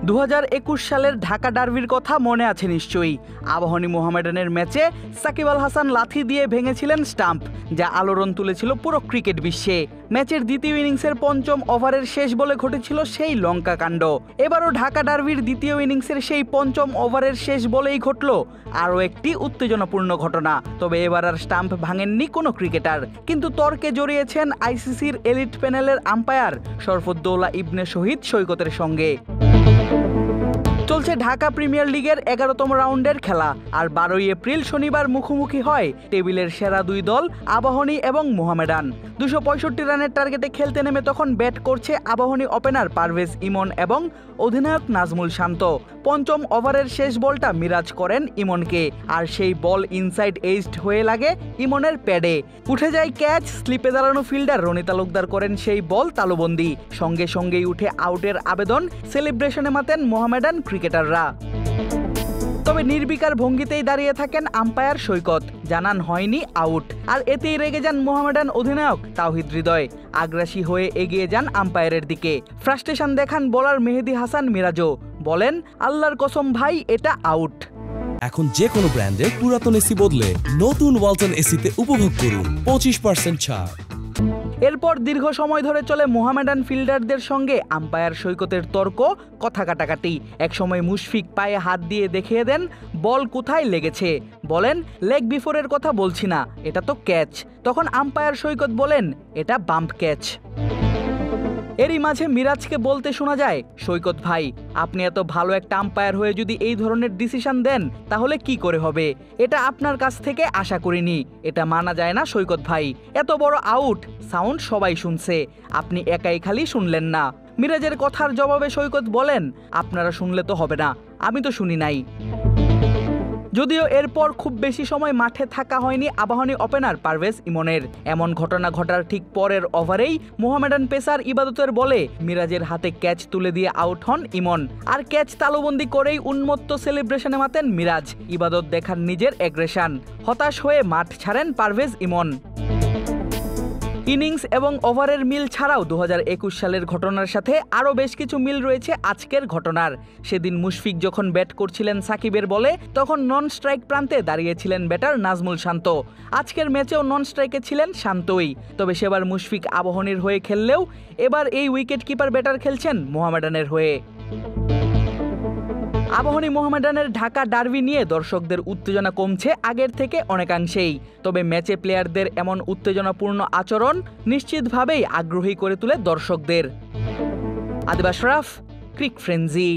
2021 সালের ঢাকা ডার্বির কথা মনে আছে নিশ্চয়ই। আবাহনী মোহামেডানের ম্যাচে সাকিব আল হাসান লাথি দিয়ে ভেঙেছিলেন স্টাম্প, যা আলোড়ন তুলেছিল পুরো ক্রিকেট বিশ্বে। ম্যাচের দ্বিতীয় ইনিংসের পঞ্চম ওভারের শেষ বলে ঘটেছিল সেই লঙ্কা কাণ্ড। এবারও ঢাকা ডার্বির দ্বিতীয় ইনিংসের সেই পঞ্চম ওভারের শেষ বলেই ঘটল আরও একটি উত্তেজনাপূর্ণ ঘটনা। তবে এবার আর স্টাম্প ভাঙেননি কোনো ক্রিকেটার, কিন্তু তর্কে জড়িয়েছেন আইসিসির এলিট প্যানেলের আম্পায়ার শরফুদ্দৌলা ইবনে শহীদ সৈকতের সঙ্গে। চলছে ঢাকা প্রিমিয়ার লিগের 11তম রাউন্ডের খেলা, আর 12ই এপ্রিল শনিবার মুখোমুখি হয় টেবিলের সেরা দুই দল আবাহনী এবং মোহামেডান। 265 রানের টার্গেটে খেলতে নেমে তখন ব্যাট করছে আবাহনী ওপেনার পারভেজ ইমন এবং অধিনায়ক নাজমুল শান্ত। পঞ্চম ওভারের শেষ বলটা মিরাজ করেন ইমনকে, আর সেই বল ইনসাইড এজড হয়ে লাগে ইমনের প্যাডে। উঠে যায় ক্যাচ, স্লিপে দাঁড়ানো ফিল্ডার রনি তালুকদার করেন সেই বল তালুবন্দি। সঙ্গে সঙ্গেই উঠে আউটের আবেদন, সেলিব্রেশনে মাতেন মোহামেডান ক্রিকেটাররা। তবে নির্বিকার ভঙ্গিতেই দাঁড়িয়ে থাকেন আম্পায়ার সৈকত, জানান হয়নি আউট। আর এতেই রেগে যান মোহামেডান অধিনায়ক তাওহিদ হৃদয়, আগ্রাসী হয়ে এগিয়ে যান আম্পায়ারের দিকে। ফ্রাস্ট্রেশন দেখান বোলার মেহেদী হাসান মিরাজও, বলেন আল্লাহর কসম ভাই, এটা আউট। এখন যে কোনো ব্র্যান্ডের পুরাতন এসি বদলে নতুন ওয়ালটন এসিতে উপভোগ করুন 25% ছাড়। এরপর দীর্ঘ সময় ধরে চলে মোহামেডান ফিল্ডারদের সঙ্গে আম্পায়ার সৈকতের তর্ক, কথা কাটাকাটি। একসময় মুশফিক পায়ে হাত দিয়ে দেখিয়ে দেন বল কোথায় লেগেছে, বলেন লেগ বিফোরের কথা বলছি না, এটা তো ক্যাচ। তখন আম্পায়ার সৈকত বলেন এটা বাম্প ক্যাচ। এরই মাঝে মিরাজকে বলতে শোনা যায়, সৈকত ভাই, আপনি এত ভালো একটা আম্পায়ার হয়ে যদি এই ধরনের ডিসিশন দেন তাহলে কি করে হবে? এটা আপনার কাছ থেকে আশা করিনি, এটা মানা যায় না সৈকত ভাই। এত বড় আউট, সাউন্ড সবাই শুনছে, আপনি একাই খালি শুনলেন না। মিরাজের কথার জবাবে সৈকত বলেন, আপনারা শুনলে তো হবে না, আমি তো শুনি নাই। যদিও এরপর খুব বেশি সময় মাঠে থাকা হয়নি আবাহনী ওপেনার পারভেজ ইমনের। এমন ঘটনা ঘটার ঠিক পরের ওভারেই মোহামেডান পেসার ইবাদতের বলে মিরাজের হাতে ক্যাচ তুলে দিয়ে আউট হন ইমন। আর ক্যাচ তালুবন্দি করেই উন্মত্ত সেলিব্রেশনে মাতেন মিরাজ। ইবাদত দেখান নিজের অ্যাগ্রেশন, হতাশ হয়ে মাঠ ছাড়েন পারভেজ ইমন। ইনিংস এবং ওভারের মিল ছাড়াও 2021 সালের ঘটনার সাথে আরও বেশ কিছু মিল রয়েছে আজকের ঘটনার। সেদিন মুশফিক যখন ব্যাট করছিলেন সাকিবের বলে, তখন নন স্ট্রাইক প্রান্তে দাঁড়িয়েছিলেন ব্যাটার নাজমুল শান্ত। আজকের ম্যাচেও নন স্ট্রাইকে ছিলেন শান্তই, তবে সেবার মুশফিক আবাহনীর হয়ে খেললেও এবার এই উইকেট কিপার ব্যাটার খেলছেন মোহামেডানের হয়ে। আবাহনী মোহামেডানের ঢাকা ডার্বি নিয়ে দর্শকদের উত্তেজনা কমছে আগের থেকে অনেকাংশেই। তবে ম্যাচে প্লেয়ারদের এমন উত্তেজনাপূর্ণ আচরণ নিশ্চিতভাবেই আগ্রহী করে তোলে দর্শকদের। আদিব আশরাফ, ক্রিক ফ্রেন্জি।